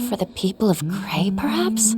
for the people of Kray, perhaps?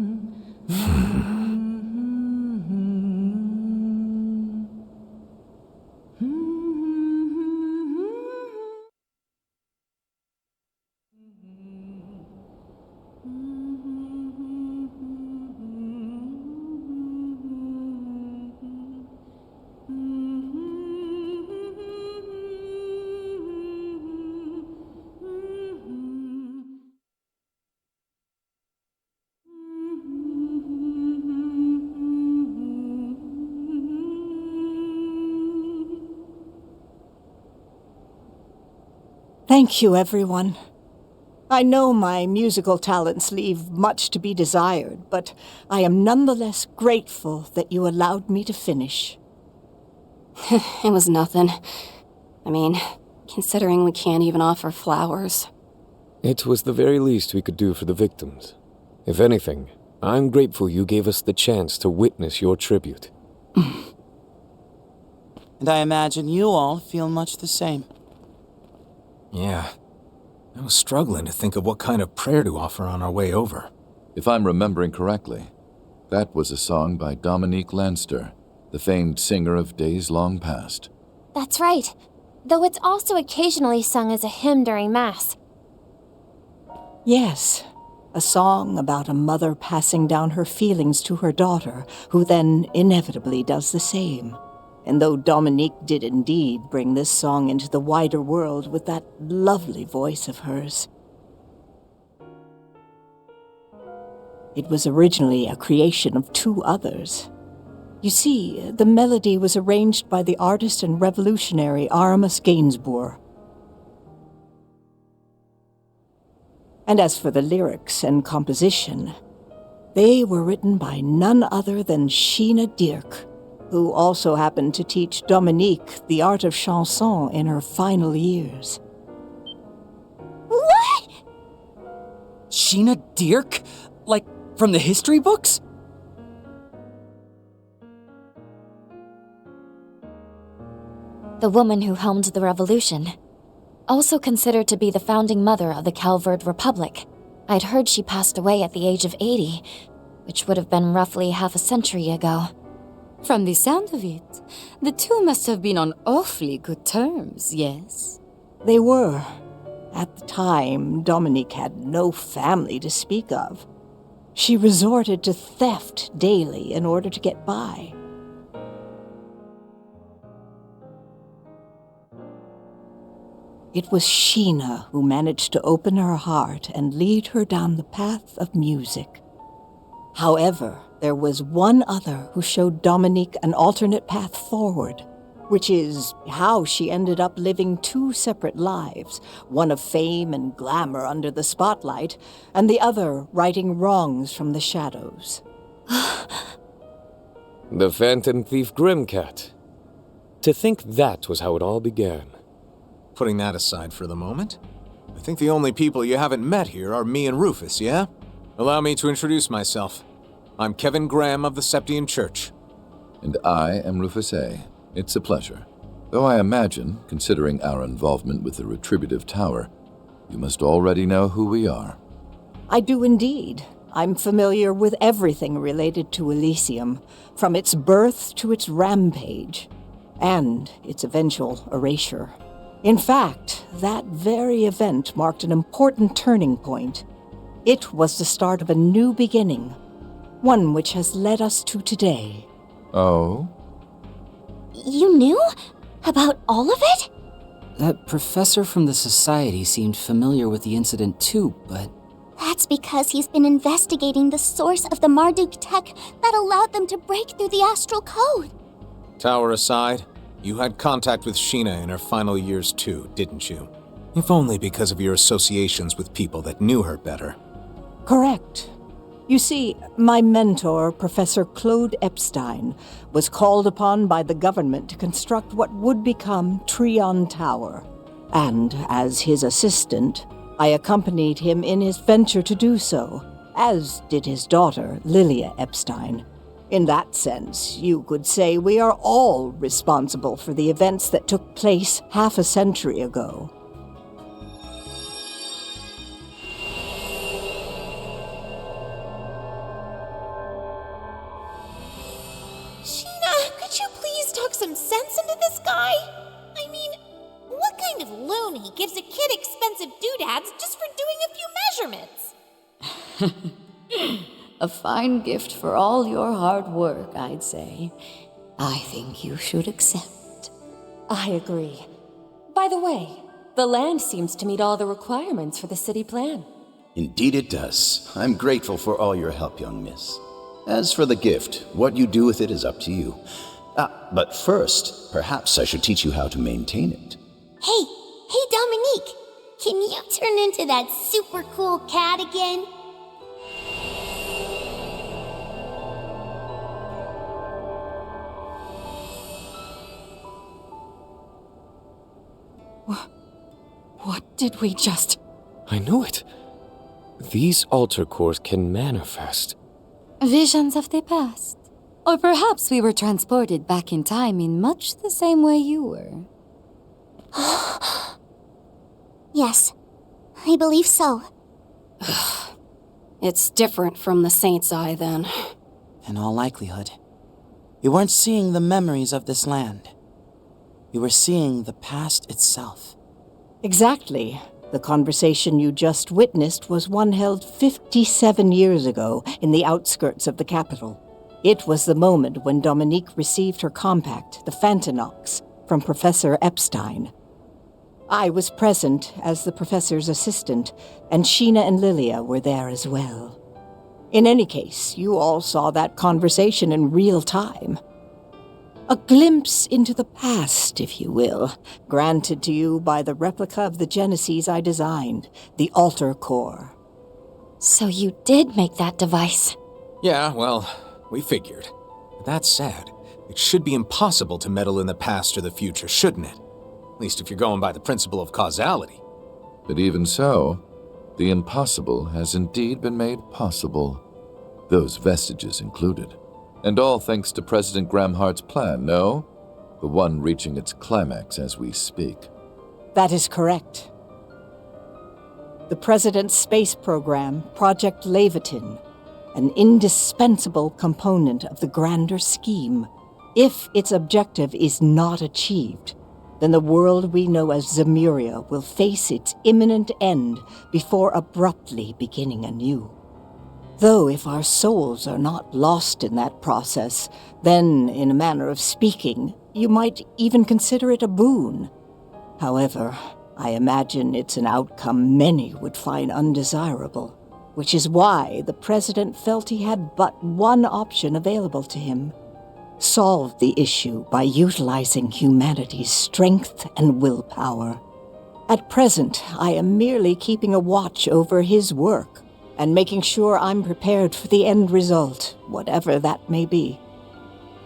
Thank you, everyone. I know my musical talents leave much to be desired, but I am nonetheless grateful that you allowed me to finish. It was nothing. I mean, considering we can't even offer flowers. It was the very least we could do for the victims. If anything, I'm grateful you gave us the chance to witness your tribute. And I imagine you all feel much the same. Yeah. I was struggling to think of what kind of prayer to offer on our way over. If I'm remembering correctly, that was a song by Dominique Lanster, the famed singer of days long past. That's right. Though it's also occasionally sung as a hymn during Mass. Yes, a song about a mother passing down her feelings to her daughter, who then inevitably does the same. And though Dominique did indeed bring this song into the wider world with that lovely voice of hers, it was originally a creation of two others. You see, the melody was arranged by the artist and revolutionary Aramis Gainsbourg. And as for the lyrics and composition, they were written by none other than Sheena Dirk, who also happened to teach Dominique the art of chanson in her final years. What? Sheena Dirk? Like, from the history books? The woman who helmed the revolution. Also considered to be the founding mother of the Calvard Republic. I'd heard she passed away at the age of 80, which would have been roughly half a century ago. From the sound of it, the two must have been on awfully good terms, yes? They were. At the time, Dominique had no family to speak of. She resorted to theft daily in order to get by. It was Sheena who managed to open her heart and lead her down the path of music. However, there was one other who showed Dominique an alternate path forward, which is how she ended up living two separate lives, one of fame and glamour under the spotlight, and the other righting wrongs from the shadows. The Phantom Thief Grimcat. To think that was how it all began. Putting that aside for the moment, I think the only people you haven't met here are me and Rufus, yeah? Allow me to introduce myself. I'm Kevin Graham of the Septian Church. And I am Rufus A. It's a pleasure. Though I imagine, considering our involvement with the Retributive Tower, you must already know who we are. I do indeed. I'm familiar with everything related to Elysium, from its birth to its rampage, and its eventual erasure. In fact, that very event marked an important turning point. It was the start of a new beginning, one which has led us to today. Oh? You knew? About all of it? That professor from the Society seemed familiar with the incident too, but... That's because he's been investigating the source of the Marduk tech that allowed them to break through the astral code. Tower aside, you had contact with Sheena in her final years too, didn't you? If only because of your associations with people that knew her better. Correct. You see, my mentor, Professor Claude Epstein, was called upon by the government to construct what would become Trion Tower. And as his assistant, I accompanied him in his venture to do so, as did his daughter, Lilia Epstein. In that sense, you could say we are all responsible for the events that took place half a century ago. phony gives a kid expensive doodads just for doing a few measurements. A fine gift for all your hard work, I'd say. I think you should accept. I agree. By the way, the land seems to meet all the requirements for the city plan. Indeed it does. I'm grateful for all your help, young miss. As for the gift, what you do with it is up to you. But first, perhaps I should teach you how to maintain it. Hey, Dominique! Can you turn into that super cool cat again? What did we just... I knew it. These altar cores can manifest. Visions of the past. Or perhaps we were transported back in time in much the same way you were. Yes, I believe so. It's different from the Saint's Eye, then. In all likelihood, you weren't seeing the memories of this land. You were seeing the past itself. Exactly. The conversation you just witnessed was one held 57 years ago in the outskirts of the capital. It was the moment when Dominique received her compact, the Phantinox, from Professor Epstein. I was present as the professor's assistant, and Sheena and Lilia were there as well. In any case, you all saw that conversation in real time. A glimpse into the past, if you will, granted to you by the replica of the Genesis I designed, the Altar Core. So you did make that device? Yeah, well, we figured. But that's sad. It should be impossible to meddle in the past or the future, shouldn't it? At least if you're going by the principle of causality. But even so, the impossible has indeed been made possible. Those vestiges included. And all thanks to President Gramhart's plan, no? The one reaching its climax as we speak. That is correct. The President's space program, Project Leviathan, an indispensable component of the grander scheme. If its objective is not achieved, then the world we know as Zemuria will face its imminent end before abruptly beginning anew. Though if our souls are not lost in that process, then, in a manner of speaking, you might even consider it a boon. However, I imagine it's an outcome many would find undesirable, which is why the President felt he had but one option available to him: solve the issue by utilizing humanity's strength and willpower. At present, I am merely keeping a watch over his work, and making sure I'm prepared for the end result, whatever that may be.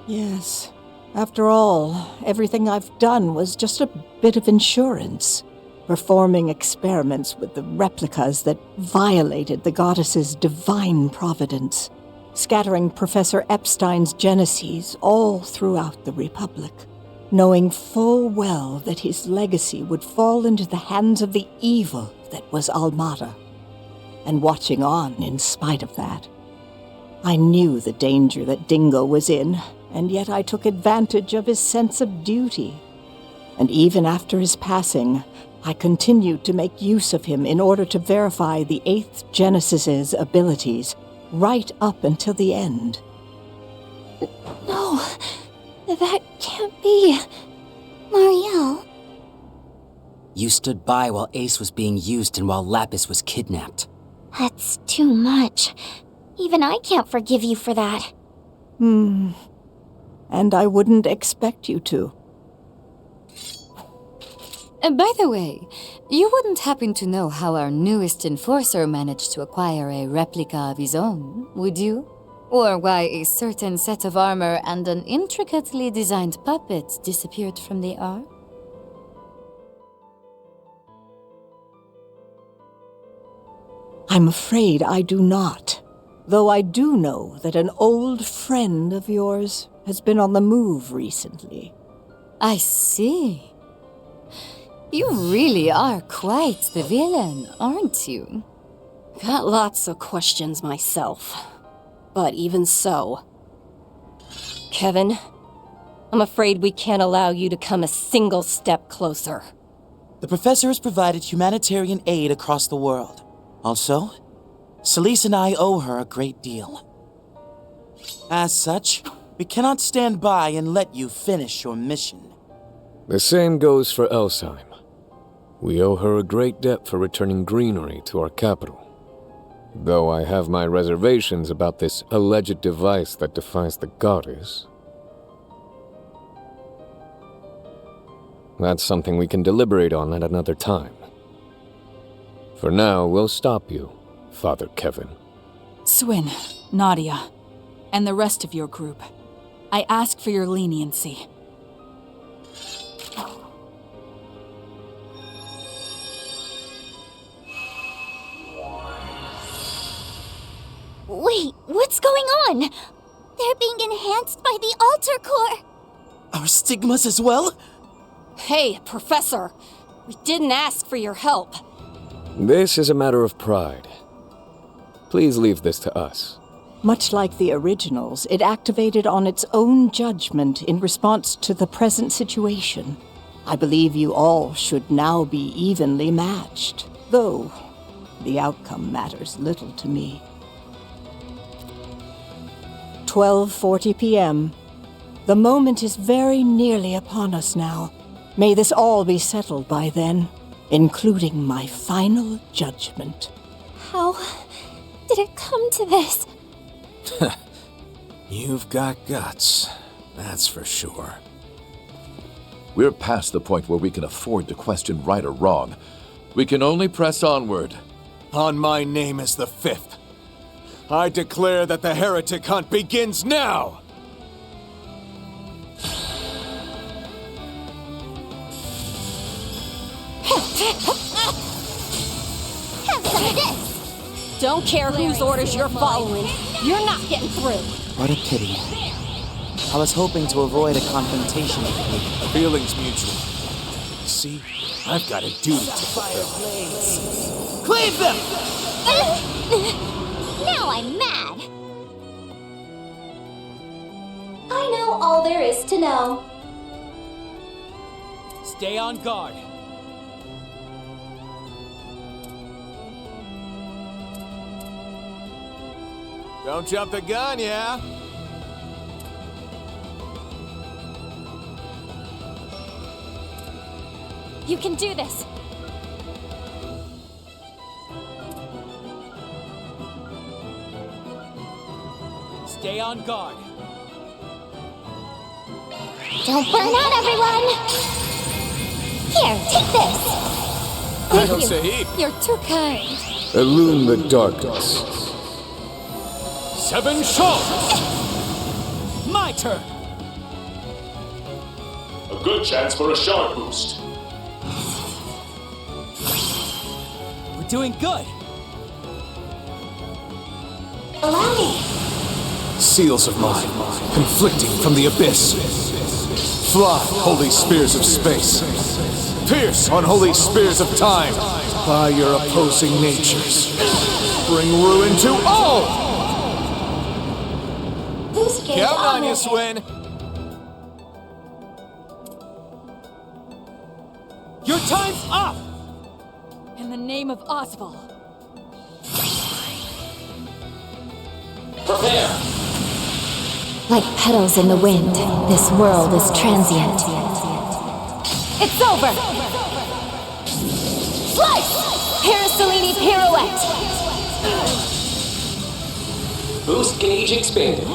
Yes, after all, everything I've done was just a bit of insurance, performing experiments with the replicas that violated the goddess's divine providence, scattering Professor Epstein's Genesis all throughout the Republic, knowing full well that his legacy would fall into the hands of the evil that was Almada, and watching on in spite of that. I knew the danger that Dingo was in, and yet I took advantage of his sense of duty. And even after his passing, I continued to make use of him in order to verify the 8th Genesis's abilities, right up until the end. No, that can't be. Marielle. You stood by while Ace was being used and while Lapis was kidnapped. That's too much. Even I can't forgive you for that. And I wouldn't expect you to. By the way, you wouldn't happen to know how our newest enforcer managed to acquire a replica of his own, would you? Or why a certain set of armor and an intricately designed puppet disappeared from the Ark? I'm afraid I do not. Though I do know that an old friend of yours has been on the move recently. I see. You really are quite the villain, aren't you? Got lots of questions myself. But even so... Kevin, I'm afraid we can't allow you to come a single step closer. The professor has provided humanitarian aid across the world. Also, Celise and I owe her a great deal. As such, we cannot stand by and let you finish your mission. The same goes for Elsheim. We owe her a great debt for returning greenery to our capital. Though I have my reservations about this alleged device that defies the goddess. That's something we can deliberate on at another time. For now, we'll stop you, Father Kevin. Swin, Nadia, and the rest of your group. I ask for your leniency. Wait, what's going on? They're being enhanced by the altar core. Our stigmas as well? Hey, Professor. We didn't ask for your help. This is a matter of pride. Please leave this to us. Much like the originals, it activated on its own judgment in response to the present situation. I believe you all should now be evenly matched, though the outcome matters little to me. 12:40 p.m. The moment is very nearly upon us now. May this all be settled by then, including my final judgment. How did it come to this? You've got guts, that's for sure. We're past the point where we can afford to question right or wrong. We can only press onward. On my name as the fifth, I declare that the heretic hunt begins now! Have some of this! Don't care whose orders you're following. You're not getting through. What a pity. I was hoping to avoid a confrontation with you. Feelings mutual. See, I've got a duty to fulfill. Cleave them! Now I'm mad! I know all there is to know. Stay on guard. Don't jump the gun, yeah? You can do this! Stay on guard. Don't burn out, everyone! Here, take this! I don't say he. You're too kind. Illume the darkness. 7 shots! My turn! A good chance for a shard boost. We're doing good. Allow me! Seals of mine, conflicting from the abyss. Fly, holy spears of space. Pierce, unholy spears of time. By your opposing natures. Bring ruin to all! Count on you, Swin. Your time's up! In the name of Osval. Prepare! Like petals in the wind, this world is transient. It's over! Slice! Parasolini pirouette! Boost gauge expanded.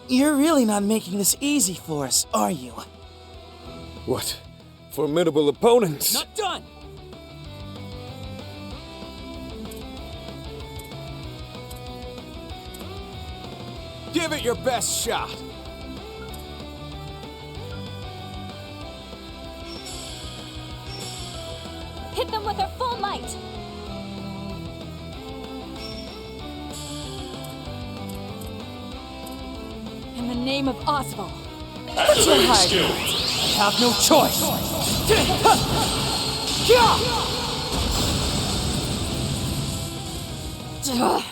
You're really not making this easy for us, are you? What formidable opponents! Not done! Give it your best shot. Hit them with their full might! In the name of Osval. Activating skill. I have no choice!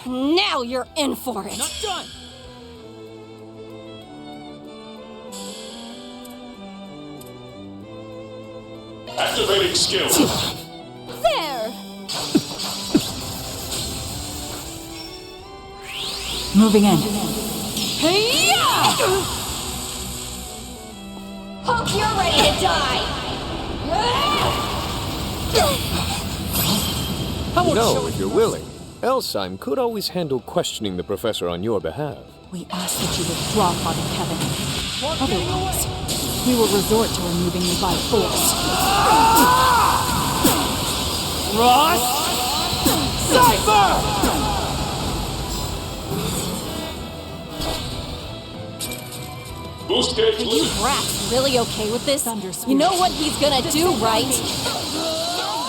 Now you're in for it. Not done! Activating skill. There! Moving in. Hope you're ready to die! No, if you're willing. Elsheim could always handle questioning the professor on your behalf. We ask that you withdraw, Father Kevin. Otherwise, we will resort to removing you by force. Ross! Cypher! Boost gauge Are you brats really okay with this? You know what he's gonna do, right?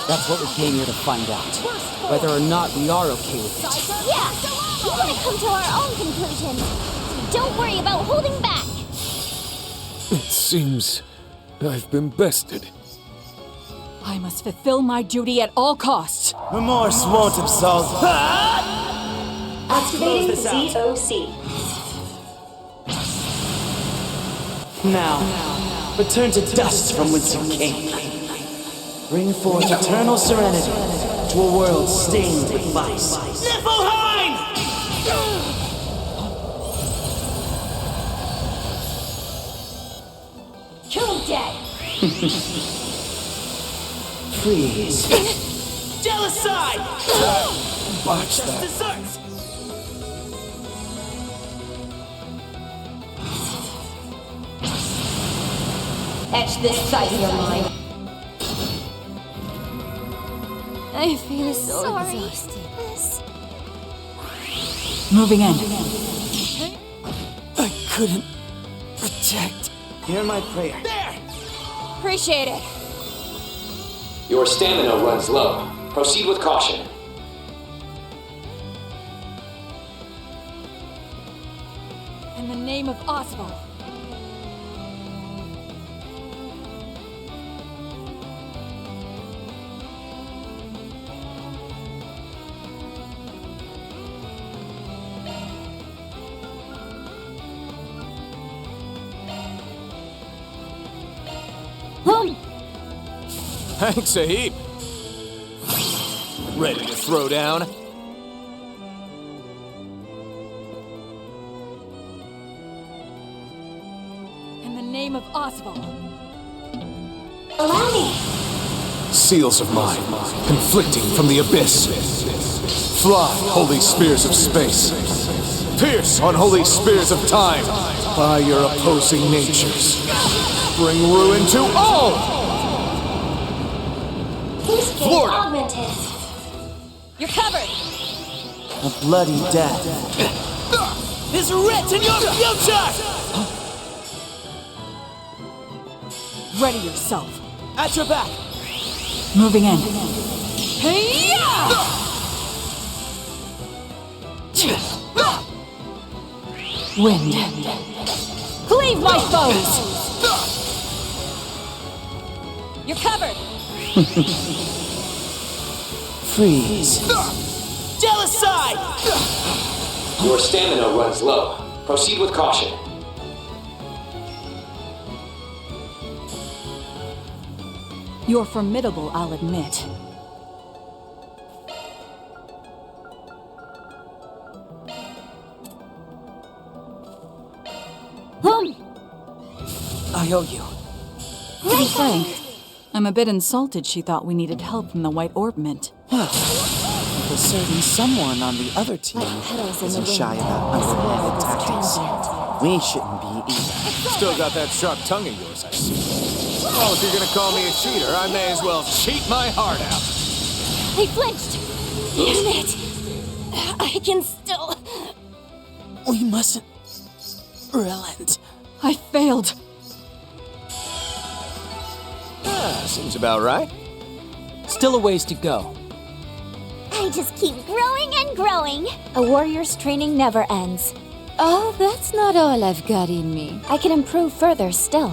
That's what we came here to find out. Whether or not we are okay with it. Yeah, we're gonna come to our own conclusions. So don't worry about holding back. It seems I've been bested. I must fulfill my duty at all costs. Remorse won't absolve. Activating ZOC. Now, return to dust from whence you came. Bring forth eternal serenity to a world stained with vice. Niflheim! Kill him dead! Freeze. Jealouside! Watch that. Desserts! Etch this sight in your mind. I feel so exhausted. Moving in. I couldn't protect. Hear my prayer. There! Appreciate it. Your stamina runs low. Proceed with caution. In the name of Oswald. Thanks a heap. Ready to throw down? In the name of Oswald. Allow me. Seals of mine, conflicting from the abyss. Fly, holy spears of space. Pierce, unholy spears of time. By your opposing natures. Bring ruin to all! Boost gauge Florida. augmented. You're covered! A bloody death is written in your future! Ready yourself. At your back! Moving in. Wind. Cleave my foes! You're covered! Freeze. Jealouside! Your stamina runs low. Proceed with caution. You're formidable, I'll admit. I owe you. To be frank, I'm a bit insulted she thought we needed help from the White Orbment. For certain someone on the other team isn't shy about underhanded tactics. We shouldn't be either. Still got that sharp tongue of yours, I see. Oh, if you're gonna call me a cheater, I may as well cheat my heart out. I flinched! Damn it! I can still... We mustn't relent. I failed. Seems about right. Still a ways to go. I just keep growing and growing. A warrior's training never ends. Oh, that's not all I've got in me. I can improve further still.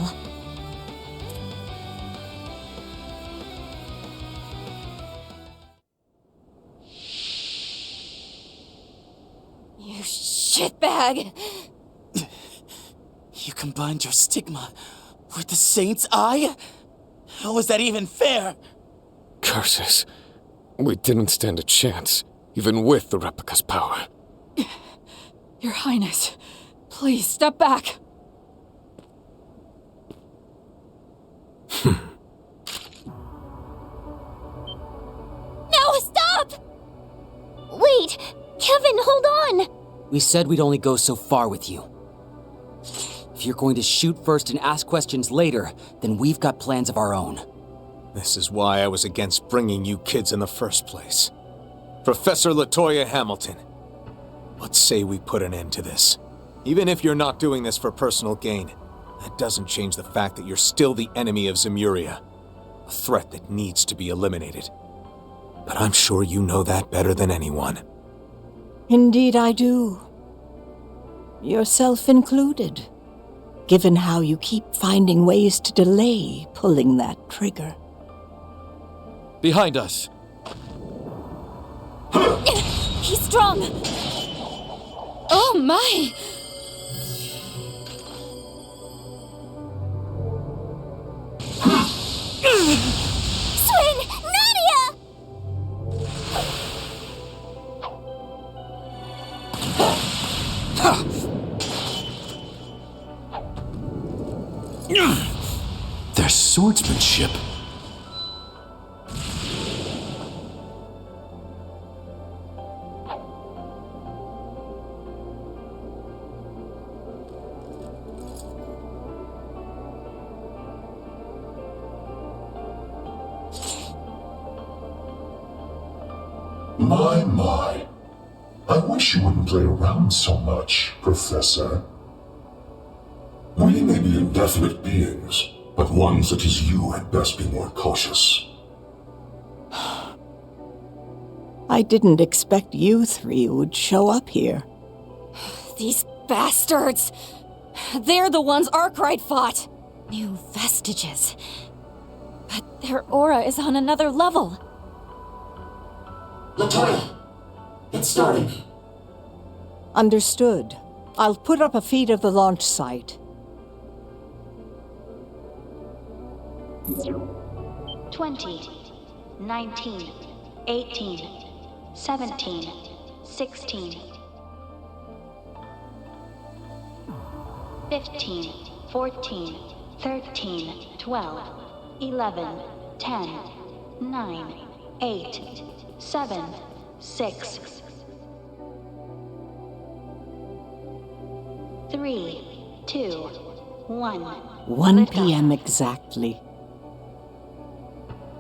You shitbag! You combined your stigma with the Saint's Eye? How is that even fair? Curses. We didn't stand a chance, even with the replica's power. Your Highness, please step back. No, stop! Wait, Kevin, hold on! We said we'd only go so far with you. If you're going to shoot first and ask questions later, then we've got plans of our own. This is why I was against bringing you kids in the first place. Professor Latoya Hamilton, let's say we put an end to this. Even if you're not doing this for personal gain, that doesn't change the fact that you're still the enemy of Zemuria, a threat that needs to be eliminated. But I'm sure you know that better than anyone. Indeed I do. Yourself included, given how you keep finding ways to delay pulling that trigger. Behind us! He's strong! Oh my! Swin! Nadia! Their swordsmanship. My. I wish you wouldn't play around so much, Professor. We may be indefinite beings, but one such as you had best be more cautious. I didn't expect you three would show up here. These bastards! They're the ones Arkwright fought! New vestiges. But their aura is on another level. Latoya! It's starting. Understood. I'll put up a feed of the launch site. 20, 19, 18, 17, 16, 15, 14, 13, 12, 11, 10, 9, 8, 7, 6, 3, 2, 1. 1 p.m. exactly.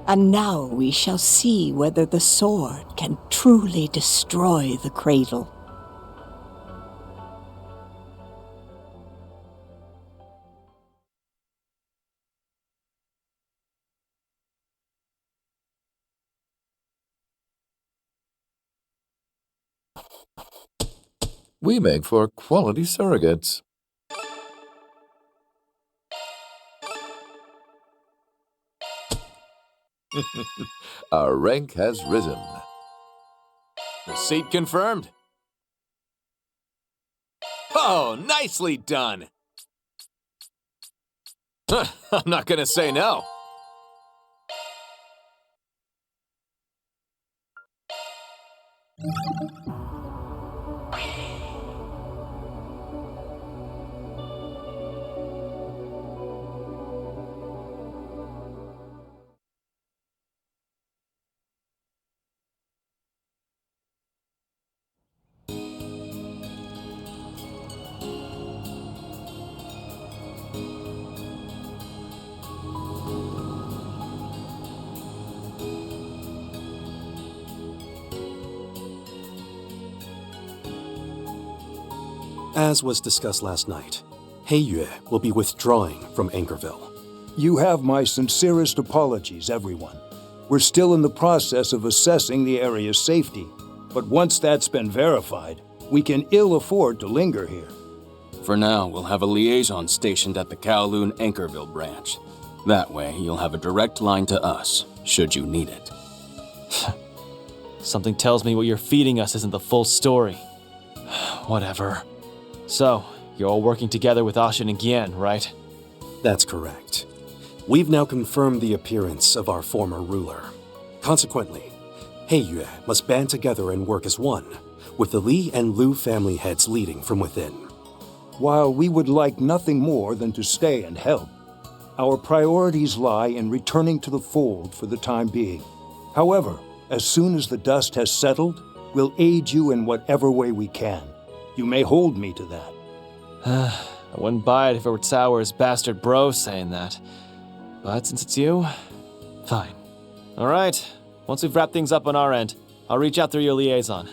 And now we shall see whether the sword can truly destroy the cradle. We make for quality surrogates. Our rank has risen. Receipt confirmed. Oh, nicely done. I'm not gonna say no. As was discussed last night, Heiyue will be withdrawing from Anchorville. You have my sincerest apologies, everyone. We're still in the process of assessing the area's safety, but once that's been verified, we can ill afford to linger here. For now, we'll have a liaison stationed at the Kowloon Anchorville branch. That way, you'll have a direct line to us, should you need it. Something tells me what you're feeding us isn't the full story. Whatever. So, you're all working together with Ashin and Gian, right? That's correct. We've now confirmed the appearance of our former ruler. Consequently, Heiyue must band together and work as one, with the Li and Lu family heads leading from within. While we would like nothing more than to stay and help, our priorities lie in returning to the fold for the time being. However, as soon as the dust has settled, we'll aid you in whatever way we can. You may hold me to that. I wouldn't buy it if it were Tower's bastard bro saying that. But since it's you, fine. Alright, once we've wrapped things up on our end, I'll reach out through your liaison.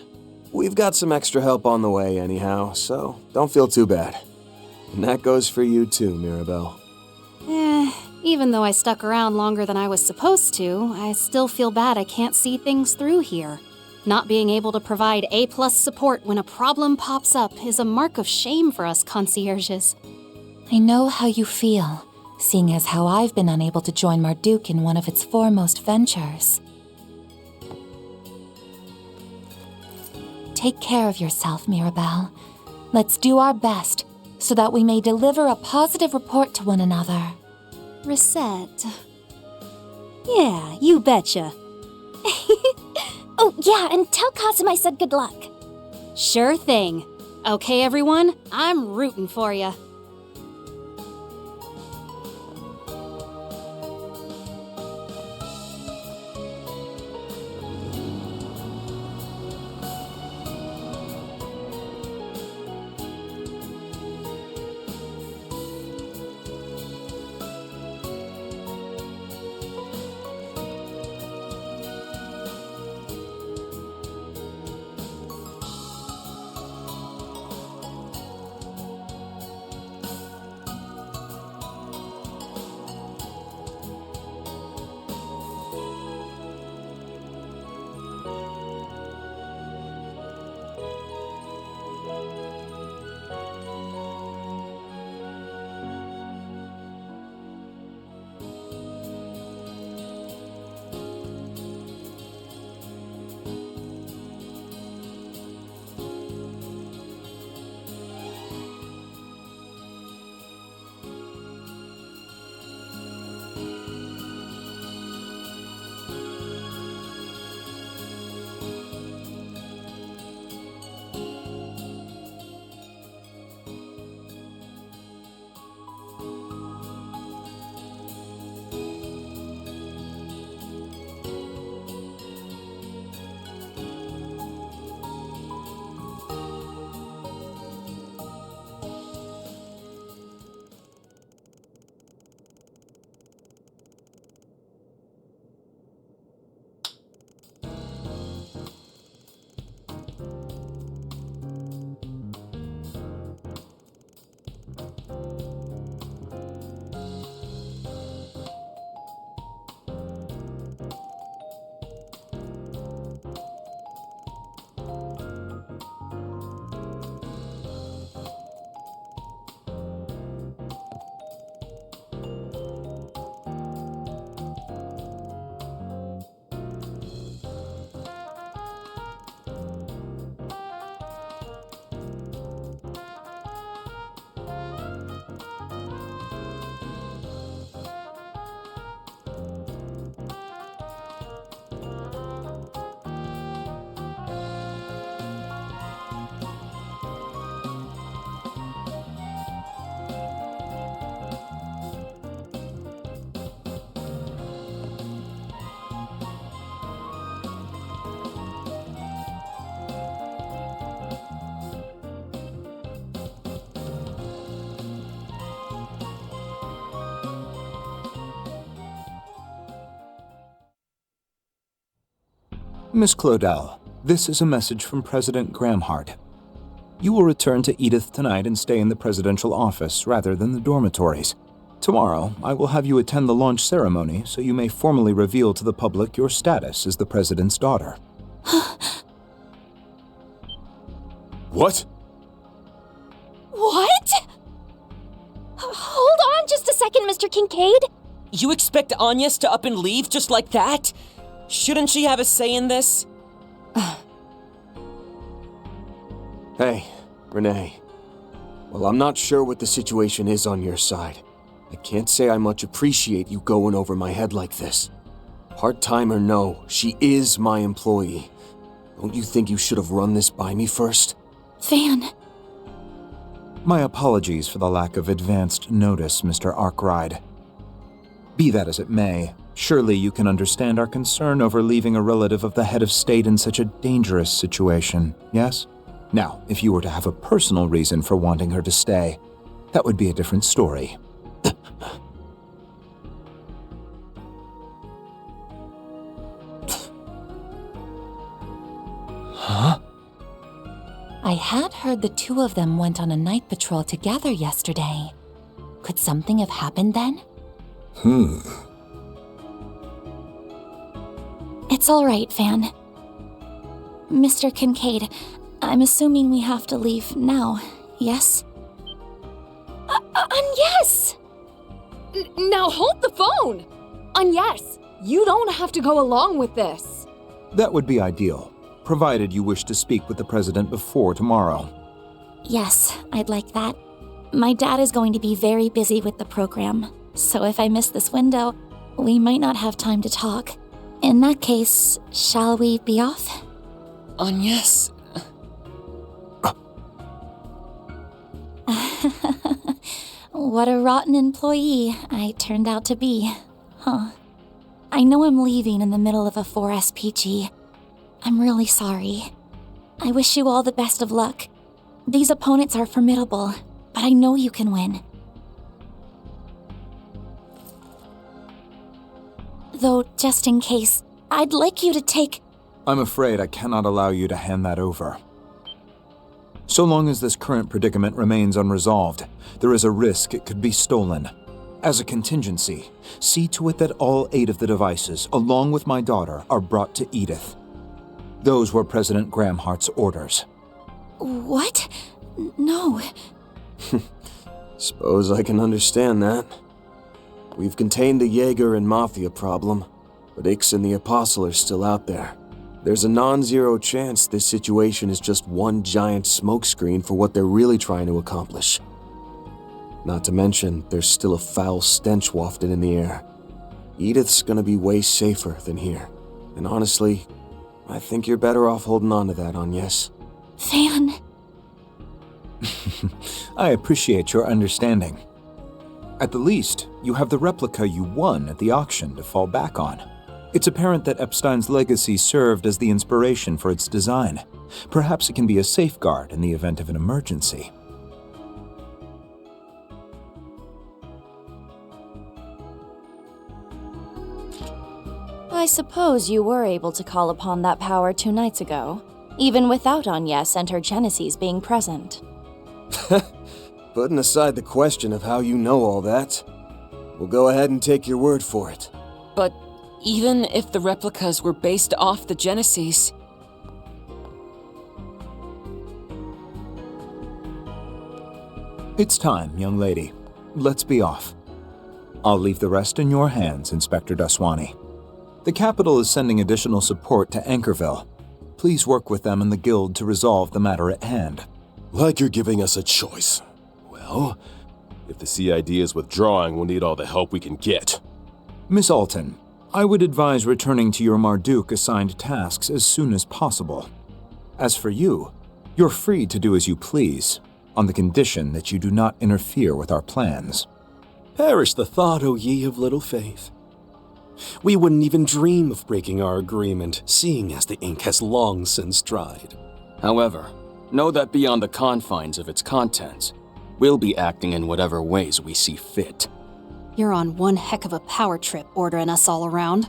We've got some extra help on the way anyhow, so don't feel too bad. And that goes for you too, Mirabelle. Even though I stuck around longer than I was supposed to, I still feel bad I can't see things through here. Not being able to provide A+ support when a problem pops up is a mark of shame for us concierges. I know how you feel, seeing as how I've been unable to join Marduk in one of its foremost ventures. Take care of yourself, Mirabelle. Let's do our best, so that we may deliver a positive report to one another. Reset. Yeah, you betcha. Oh, yeah, and tell Kazum I said good luck. Sure thing. Okay, everyone, I'm rooting for ya. Miss Claudel, this is a message from President Gramhart. You will return to Edith tonight and stay in the presidential office rather than the dormitories. Tomorrow, I will have you attend the launch ceremony so you may formally reveal to the public your status as the president's daughter. What? What? Hold on just a second, Mr. Kincaid. You expect Agnes to up and leave just like that? Shouldn't she have a say in this? Hey, Renee. Well, I'm not sure what the situation is on your side, I can't say I much appreciate you going over my head like this. Part-time or no, she is my employee. Don't you think you should have run this by me first? Van. My apologies for the lack of advanced notice, Mr. Arkwright. Be that as it may, surely you can understand our concern over leaving a relative of the head of state in such a dangerous situation, yes? Now, if you were to have a personal reason for wanting her to stay, that would be a different story. Huh? I had heard the two of them went on a night patrol together yesterday. Could something have happened then? It's all right, Van. Mr. Kincaid, I'm assuming we have to leave now, yes? Yes! Now hold the phone! Yes, you don't have to go along with this. That would be ideal, provided you wish to speak with the president before tomorrow. Yes, I'd like that. My dad is going to be very busy with the program, so if I miss this window, we might not have time to talk. In that case, shall we be off? Yes. What a rotten employee I turned out to be. Huh. I know I'm leaving in the middle of a 4 SPG. I'm really sorry. I wish you all the best of luck. These opponents are formidable, but I know you can win. Though, just in case, I'd like you to take... I'm afraid I cannot allow you to hand that over. So long as this current predicament remains unresolved, there is a risk it could be stolen. As a contingency, see to it that all 8 of the devices, along with my daughter, are brought to Edith. Those were President Gramhart's orders. What? No. Suppose I can understand that. We've contained the Jaeger and Mafia problem, but Ix and the Apostle are still out there. There's a non-zero chance this situation is just one giant smokescreen for what they're really trying to accomplish. Not to mention, there's still a foul stench wafted in the air. Edith's gonna be way safer than here. And honestly, I think you're better off holding on to that, Agnes. Van. I appreciate your understanding. At the least, you have the replica you won at the auction to fall back on. It's apparent that Epstein's legacy served as the inspiration for its design. Perhaps it can be a safeguard in the event of an emergency. I suppose you were able to call upon that power 2 nights ago, even without Agnes and her Genesis being present. Putting aside the question of how you know all that, we'll go ahead and take your word for it. But even if the replicas were based off the Genesis... It's time, young lady. Let's be off. I'll leave the rest in your hands, Inspector Daswani. The capital is sending additional support to Anchorville. Please work with them and the Guild to resolve the matter at hand. Like you're giving us a choice. Well, if the CID is withdrawing, we'll need all the help we can get. Miss Alton, I would advise returning to your Marduk-assigned tasks as soon as possible. As for you, you're free to do as you please, on the condition that you do not interfere with our plans. Perish the thought, O ye of little faith. We wouldn't even dream of breaking our agreement, seeing as the ink has long since dried. However, know that beyond the confines of its contents, we'll be acting in whatever ways we see fit. You're on one heck of a power trip ordering us all around.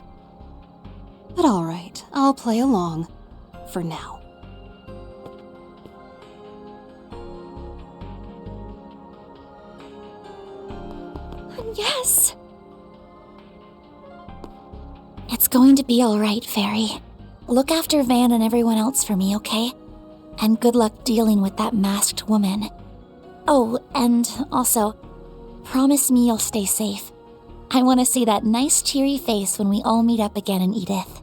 But all right, I'll play along. For now. Yes! It's going to be all right, Fairy. Look after Van and everyone else for me, okay? And good luck dealing with that masked woman. Oh, and also, promise me you'll stay safe. I want to see that nice cheery face when we all meet up again in Edith.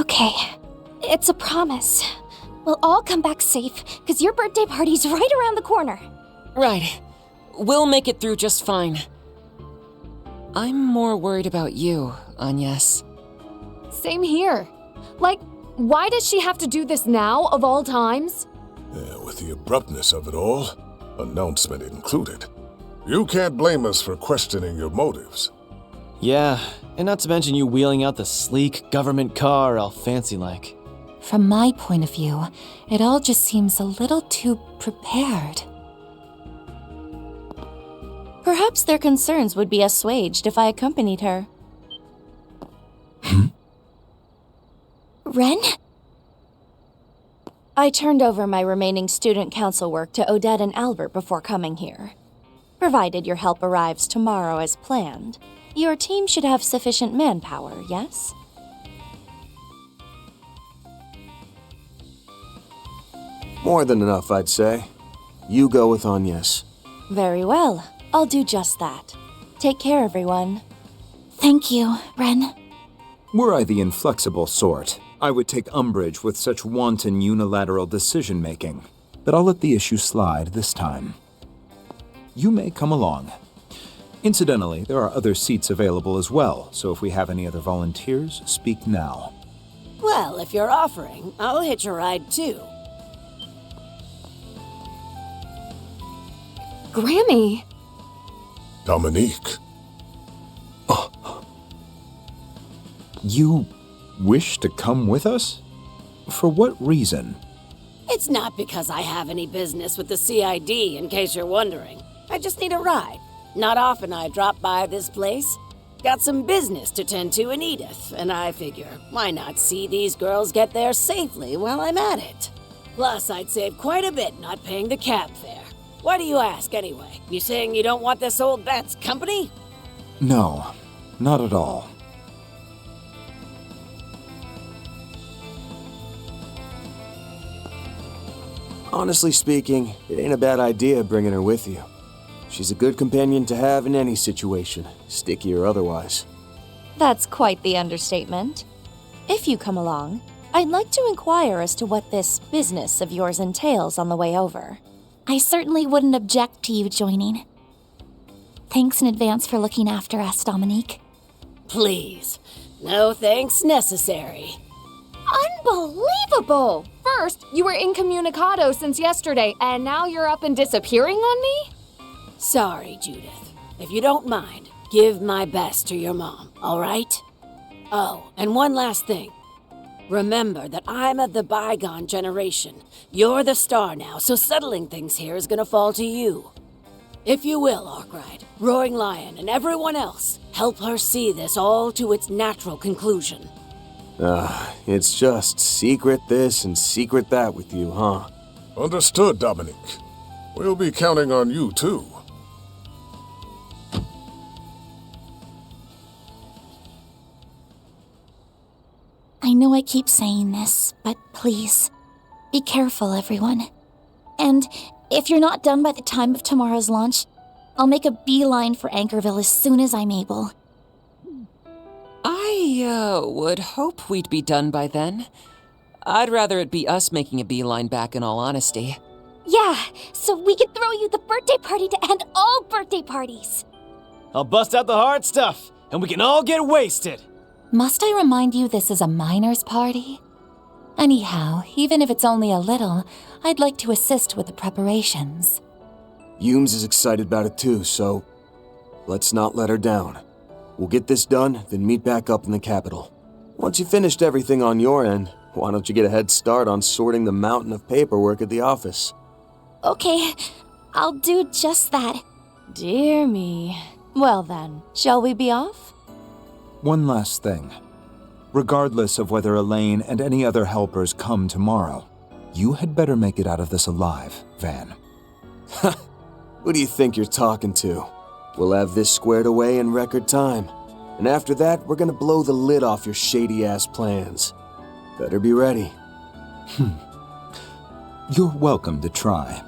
Okay, it's a promise. We'll all come back safe, because your birthday party's right around the corner. Right. We'll make it through just fine. I'm more worried about you, Agnes. Same here. Like, why does she have to do this now, of all times? Yeah, with the abruptness of it all, announcement included. You can't blame us for questioning your motives. Yeah, and not to mention you wheeling out the sleek government car all fancy-like. From my point of view, it all just seems a little too prepared. Perhaps their concerns would be assuaged if I accompanied her. Ren? I turned over my remaining student council work to Odette and Albert before coming here. Provided your help arrives tomorrow as planned, your team should have sufficient manpower, yes? More than enough, I'd say. You go with Agnes. Very well. I'll do just that. Take care, everyone. Thank you, Ren. Were I the inflexible sort, I would take umbrage with such wanton unilateral decision-making, but I'll let the issue slide this time. You may come along. Incidentally, there are other seats available as well, so if we have any other volunteers, speak now. Well, if you're offering, I'll hitch a ride too. Grammy! Dominique. You wish to come with us? For what reason? It's not because I have any business with the CID, in case you're wondering. I just need a ride. Not often I drop by this place. Got some business to tend to in Edith, and I figure, why not see these girls get there safely while I'm at it? Plus, I'd save quite a bit not paying the cab fare. Why do you ask, anyway? You saying you don't want this old bat's company? No, not at all. Honestly speaking, it ain't a bad idea bringing her with you. She's a good companion to have in any situation, sticky or otherwise. That's quite the understatement. If you come along, I'd like to inquire as to what this business of yours entails on the way over. I certainly wouldn't object to you joining. Thanks in advance for looking after us, Dominique. Please. No thanks necessary. Unbelievable! First, you were incommunicado since yesterday, and now you're up and disappearing on me? Sorry, Judith. If you don't mind, give my best to your mom, all right? Oh, and one last thing. Remember that I'm of the bygone generation. You're the star now, so settling things here is gonna fall to you. If you will, Arkwright, Roaring Lion, and everyone else, help her see this all to its natural conclusion. It's just secret this and secret that with you, huh? Understood, Dominique. We'll be counting on you, too. I know I keep saying this, but please, be careful, everyone. And if you're not done by the time of tomorrow's launch, I'll make a beeline for Anchorville as soon as I'm able. I would hope we'd be done by then. I'd rather it be us making a beeline back, in all honesty. Yeah, so we can throw you the birthday party to end all birthday parties. I'll bust out the hard stuff, and we can all get wasted. Must I remind you this is a minors' party? Anyhow, even if it's only a little, I'd like to assist with the preparations. Humes is excited about it too, so let's not let her down. We'll get this done, then meet back up in the capital. Once you've finished everything on your end, why don't you get a head start on sorting the mountain of paperwork at the office? Okay, I'll do just that. Dear me. Well then, shall we be off? One last thing. Regardless of whether Elaine and any other helpers come tomorrow, you had better make it out of this alive, Van. Who do you think you're talking to? We'll have this squared away in record time. And after that, we're gonna blow the lid off your shady-ass plans. Better be ready. You're welcome to try.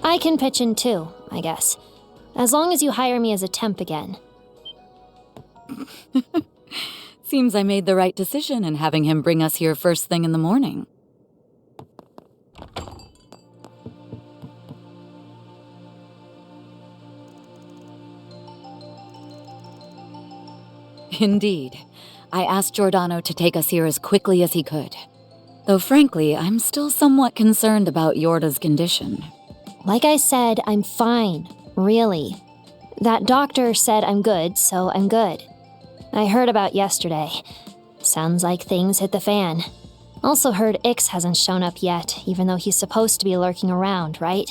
I can pitch in too, I guess. As long as you hire me as a temp again. Seems I made the right decision in having him bring us here first thing in the morning. Indeed. I asked Giordano to take us here as quickly as he could. Though frankly, I'm still somewhat concerned about Yorda's condition. Like I said, I'm fine. Really. That doctor said I'm good, so I'm good. I heard about yesterday. Sounds like things hit the fan. Also heard Ix hasn't shown up yet, even though he's supposed to be lurking around, right?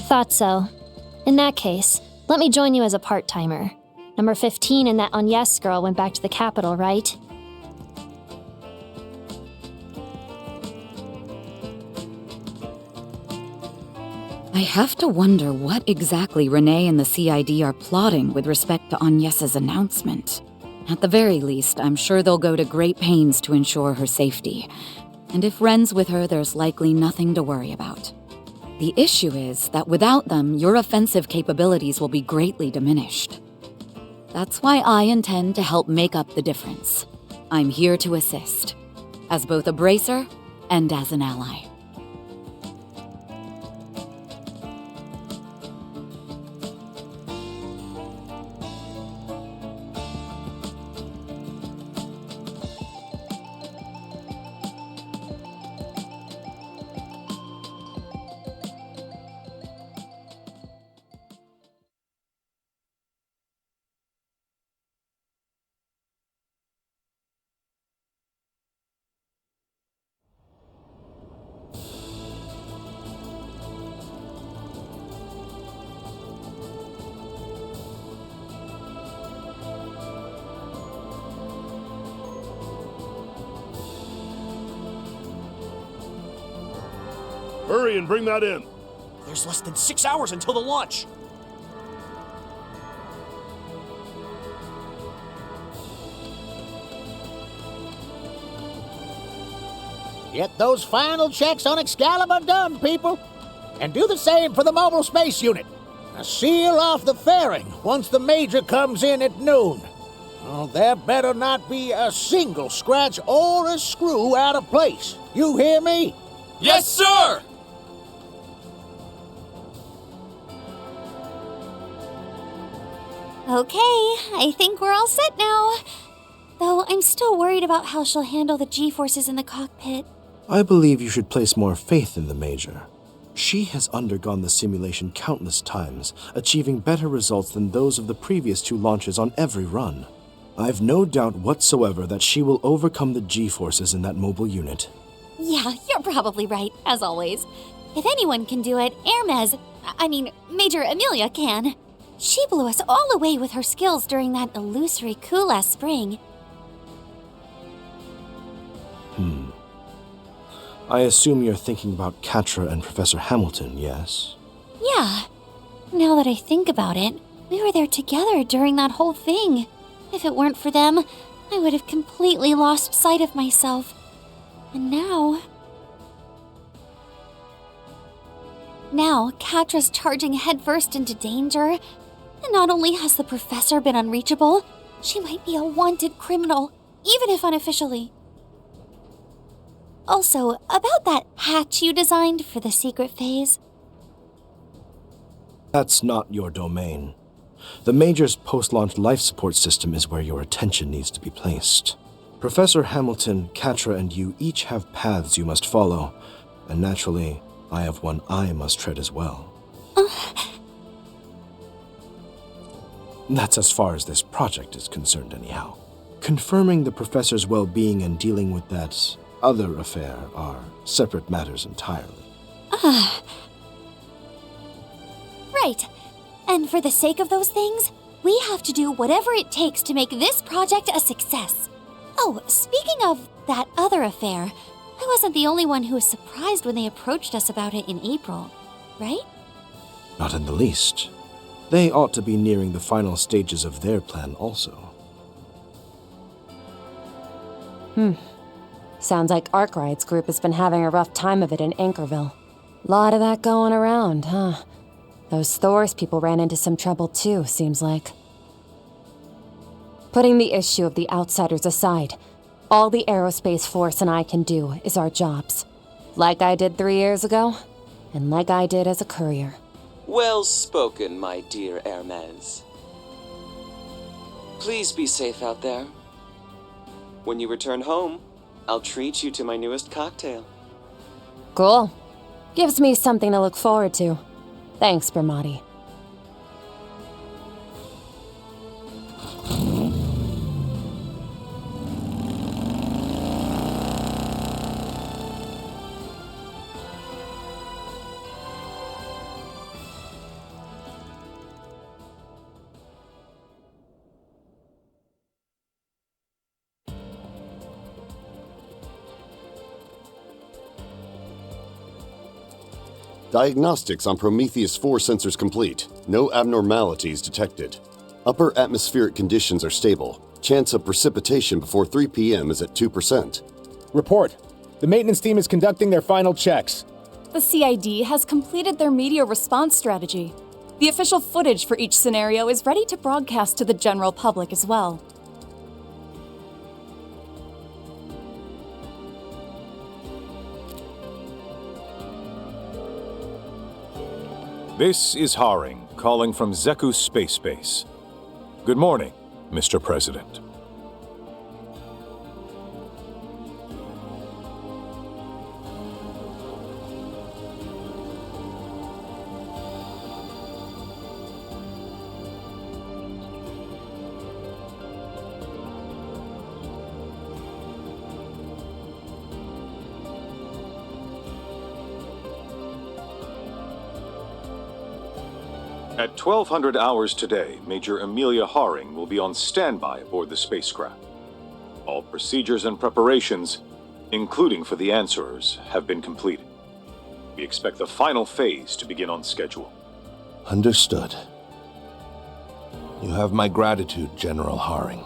Thought so. In that case, let me join you as a part-timer. Number 15 and that Agnes girl went back to the capital, right? I have to wonder what exactly Renee and the CID are plotting with respect to Agnes's announcement. At the very least, I'm sure they'll go to great pains to ensure her safety. And if Ren's with her, there's likely nothing to worry about. The issue is that without them, your offensive capabilities will be greatly diminished. That's why I intend to help make up the difference. I'm here to assist, as both a bracer and as an ally. Hurry and bring that in. There's less than 6 hours until the launch. Get those final checks on Excalibur done, people. And do the same for the mobile space unit. Now seal off the fairing once the Major comes in at noon. Oh, there better not be a single scratch or a screw out of place. You hear me? Yes, sir! Okay, I think we're all set now. Though I'm still worried about how she'll handle the G-forces in the cockpit. I believe you should place more faith in the Major. She has undergone the simulation countless times, achieving better results than those of the previous 2 launches on every run. I've no doubt whatsoever that she will overcome the G-forces in that mobile unit. Yeah, you're probably right, as always. If anyone can do it, Major Amelia can. She blew us all away with her skills during that illusory coup last spring. I assume you're thinking about Catra and Professor Hamilton, yes? Yeah. Now that I think about it, we were there together during that whole thing. If it weren't for them, I would have completely lost sight of myself. And now, Catra's charging headfirst into danger. And not only has the professor been unreachable, she might be a wanted criminal, even if unofficially. Also, about that hatch you designed for the secret phase. That's not your domain. The Major's post-launch life support system is where your attention needs to be placed. Professor Hamilton, Catra, and you each have paths you must follow, and naturally, I have one I must tread as well. That's as far as this project is concerned, anyhow. Confirming the professor's well-being and dealing with that other affair are separate matters entirely. Right. And for the sake of those things, we have to do whatever it takes to make this project a success. Oh, speaking of that other affair, I wasn't the only one who was surprised when they approached us about it in April, right? Not in the least. They ought to be nearing the final stages of their plan also. Sounds like Arkwright's group has been having a rough time of it in Anchorville. Lot of that going around, huh? Those Thors people ran into some trouble too, seems like. Putting the issue of the outsiders aside, all the Aerospace Force and I can do is our jobs. Like I did 3 years ago, and like I did as a courier. Well spoken, my dear Hermes. Please be safe out there. When you return home, I'll treat you to my newest cocktail. Cool. Gives me something to look forward to. Thanks, Bramati. Diagnostics on Prometheus 4 sensors complete. No abnormalities detected. Upper atmospheric conditions are stable. Chance of precipitation before 3 p.m. is at 2%. Report. The maintenance team is conducting their final checks. The CID has completed their media response strategy. The official footage for each scenario is ready to broadcast to the general public as well. This is Haring, calling from Zeku Space Base. Good morning, Mr. President. At 1200 hours today, Major Amelia Haring will be on standby aboard the spacecraft. All procedures and preparations, including for the answerers, have been completed. We expect the final phase to begin on schedule. Understood. You have my gratitude, General Haring.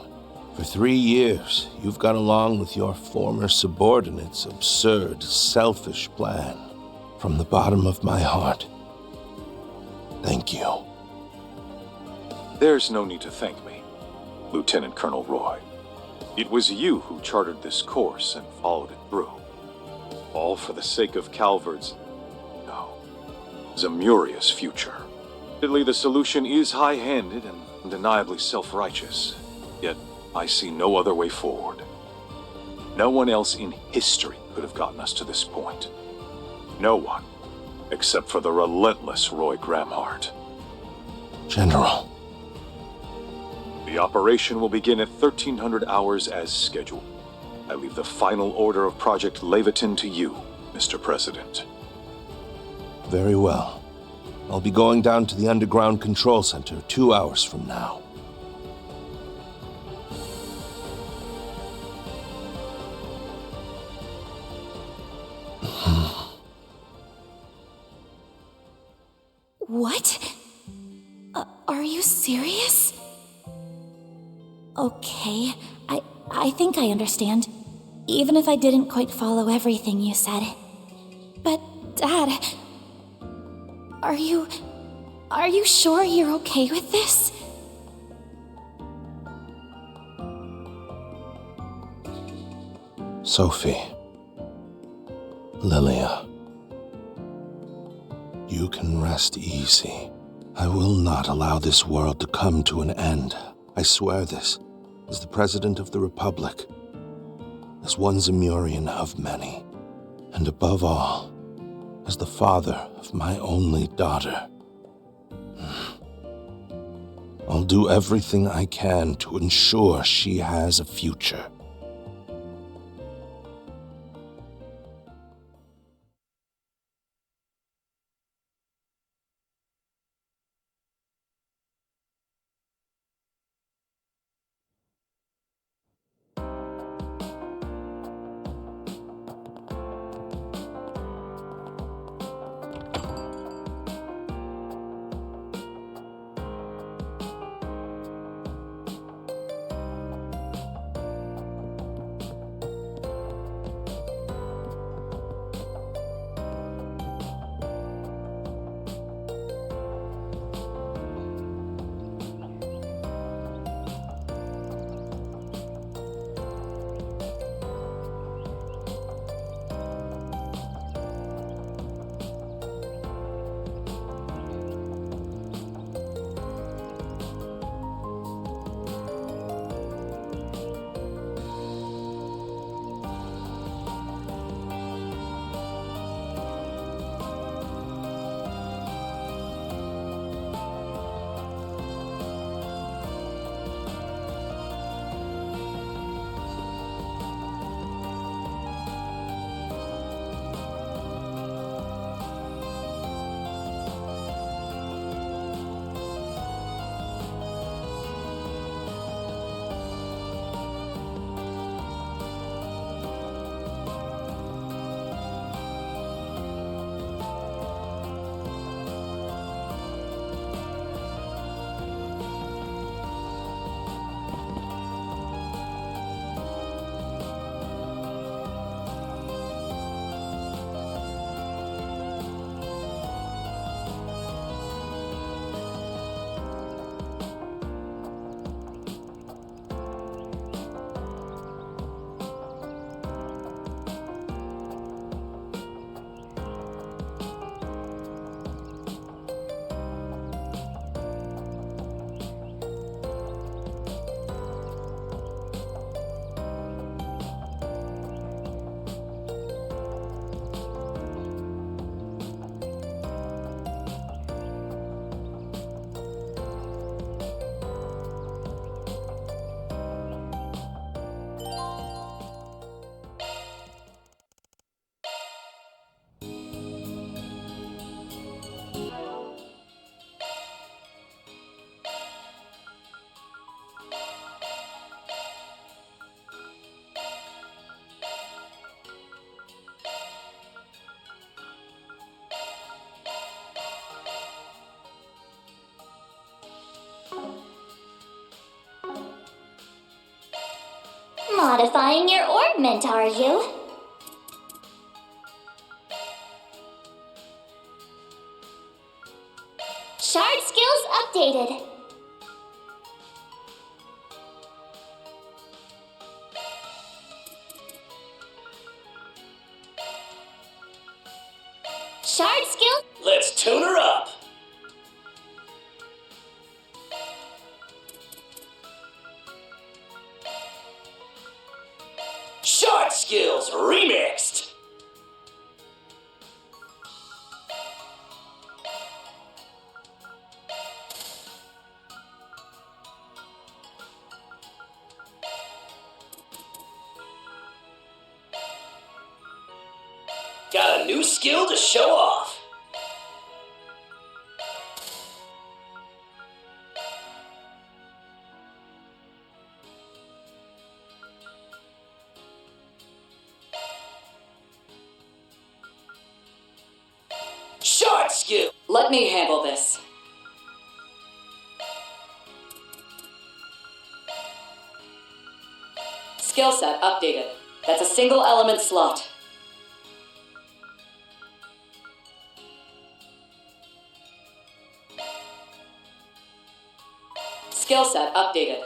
For 3 years, you've gone along with your former subordinate's absurd, selfish plan. From the bottom of my heart, thank you. There's no need to thank me, Lieutenant Colonel Roy. It was you who chartered this course and followed it through. All for the sake of Calvard's, Zemuria's future. Admittedly, the solution is high-handed and undeniably self-righteous, yet I see no other way forward. No one else in history could have gotten us to this point. No one, except for the relentless Roy Gramhart. General. The operation will begin at 1300 hours as scheduled. I leave the final order of Project Leviathan to you, Mr. President. Very well. I'll be going down to the Underground Control Center 2 hours from now. What? Are you serious? Okay, I think I understand. Even if I didn't quite follow everything you said. But, Dad... Are you sure you're okay with this? Sophie. Lilia. You can rest easy. I will not allow this world to come to an end. I swear this, as the President of the Republic, as one Zemurian of many, and above all, as the father of my only daughter. I'll do everything I can to ensure she has a future. modifying your orbment, are you? Shard skills updated. Shard skills. Let's tune her up. Shard skills remixed. Got a new skill to show off. Shard skill. Let me handle this. Skill set updated. That's a single element slot. Skill set updated.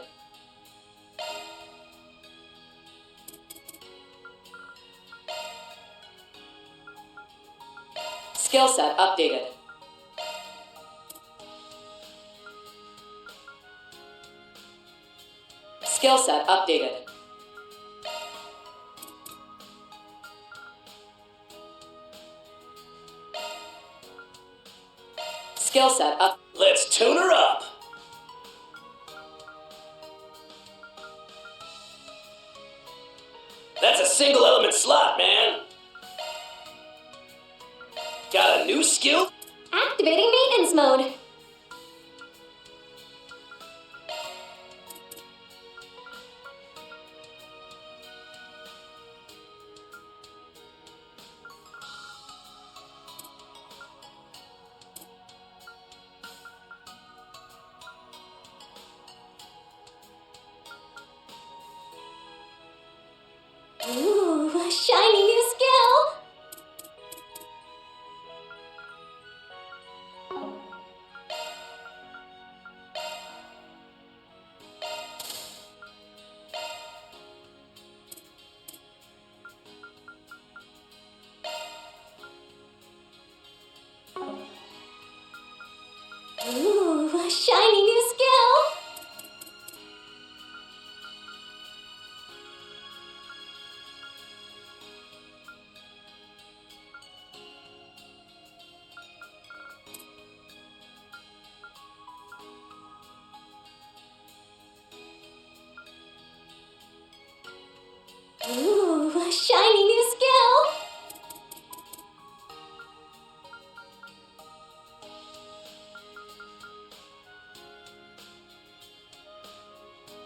Skill set updated. Skill set updated. Skill set up. Let's tune her up. That's a single element slot, man. Got a new skill? Activating maintenance mode. Ooh, a shiny new skill! Ooh, a shiny new skill! Ooh, a shiny new skill!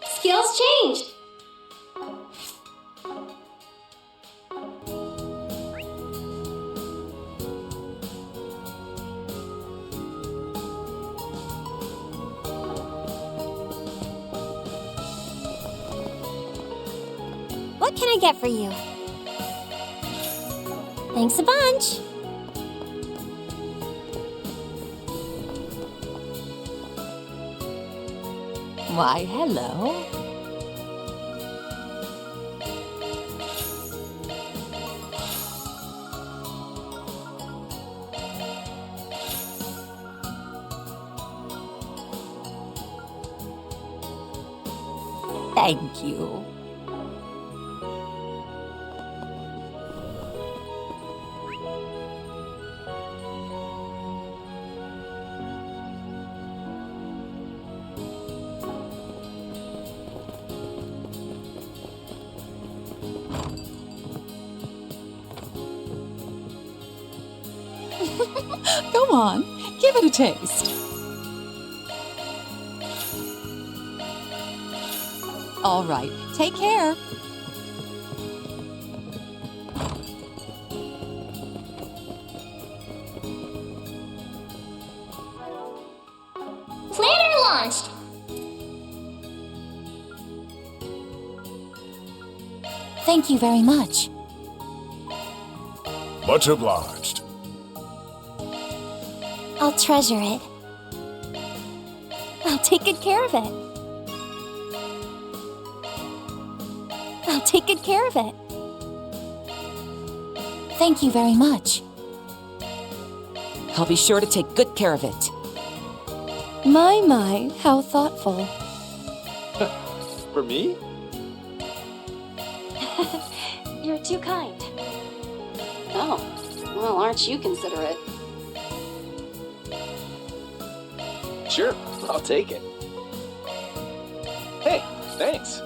Skills changed! What can I get for you? Thanks a bunch. Why, hello. Thank you. Go on, give it a taste. All right, take care. Planner launched! Thank you very much. Much obliged. I'll treasure it. I'll take good care of it. I'll take good care of it. Thank you very much. I'll be sure to take good care of it. My, how thoughtful. For me? You're too kind. Oh, well, aren't you considerate? Sure, I'll take it. Hey, thanks.